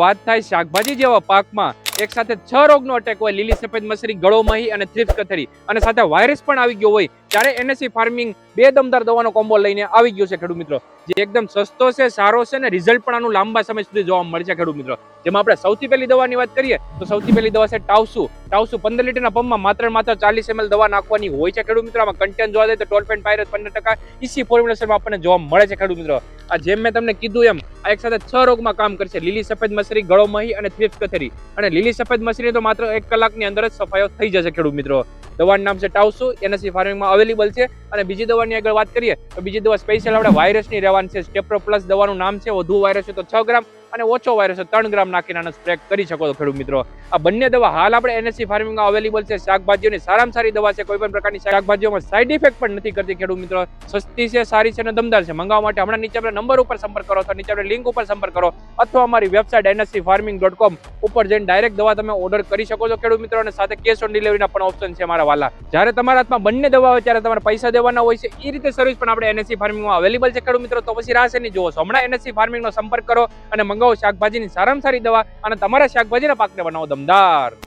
વાત થાય શાકભાજી જેવા પાકમાં એક સાથે 6 રોગનો અટેક હોય, લીલી સફેદ મસરી, ગળો મહી અને થ્રિપ્સ કથરી, અને સાથે વાયરસ પણ આવી ગયો હોય, ત્યારે એનએસસી ફાર્મિંગ બે દમદાર દવાનો કોમ્બો લઈને આવી ગયો છે ખેડૂત મિત્રો, જે એકદમ સસ્તો છે, સારો છે અને રિઝલ્ટ પણ આનું લાંબા સમય સુધી જોવા મળે છે ખેડૂત મિત્રો. જેમાં આપણે સૌથી પહેલી દવાની વાત કરીએ તો સૌથી પહેલી દવા છે ટાઉસુ. 15 લીટરના પંપમાં માત્ર 40 ml દવા નાખવાની હોય છે ખેડૂત મિત્રો. આમાં કન્ટેન્ટ જોવા જાય તો ટોલફેન પાયરસ 15% ઇસી ફોર્મ્યુલેશનમાં આપણને જોવા મળે છે ખેડૂત મિત્રો. આ જેમ મેં તમને કીધું એમ આ એક સાથે 6 રોગમાં કામ કરશે, લીલી સફેદ મસરી, ગળો મહી અને થ્રિપ્સ કથરી. અને લીલી સફેદ મસરી તો માત્ર 1 કલાકની અંદર જ સફાયો થઈ જશે ખેડૂત મિત્રો. દવાનું નામ છે ટાઉસુ, એનએસસી ફાર્મિંગમાં અવેલેબલ છે. અને બીજી દવાની આગળ વાત કરીએ તો બીજી દવા સ્પેશિયલ આપણે વાયરસની રહેવાની છે. સ્ટેપ્રો પ્લસ દવાનું નામ છે. વધુ વાયરસ હોય તો 6 ગ્રામ અને ઓછો વાયરસ હોય 3 ગ્રામ નાખીને આનો સ્પ્રે કરી શકો છો ખેડૂત મિત્રો. આ બંને દવા હાલ આપણે એનએસસી ફાર્મિંગમાં અવેલેબલ છે. શાકભાજીઓની સારામાં સારી દવા છે. કોઈ પણ પ્રકારની શાકભાજીઓમાં સાઈડ ઇફેક્ટ પણ નથી કરતી ખેડૂત મિત્રો. સસ્તી છે, સારી છે અને દમદાર છે. મંગાવવા માટે હમણાં નીચે આપણે નંબર ઉપર સંપર્ક કરો, અથવા નીચે આપણે લિંક ઉપર સંપર્ક કરો, અથવા અમારી વેબસાઇટ nscfarming.com ઉપર જઈને ડાયરેક્ટ દવા તમે ઓર્ડર કરી શકો છો ખેડૂત મિત્રો. અને સાથે કેશ ઓન ડિલિવરીના પણ ઓપ્શન છે મારા વાલા. જ્યારે તમારા હાથમાં બંને દવા હોય ત્યારે તમારે પૈસા દેવાના હોય છે. એ રીતે સર્વિસ પણ આપણે એનએસસી ફાર્મિંગમાં અવેલેબલ છે ખેડૂત મિત્રો. તો પછી રાહ શેની જોવો છો? હમણાં એનએસસી ફાર્મિંગનો સંપર્ક કરો અને મંગાવો શાકભાજીની સારામાં સારી દવા અને તમારા શાકભાજીના પાકને બનાવો દમદાર.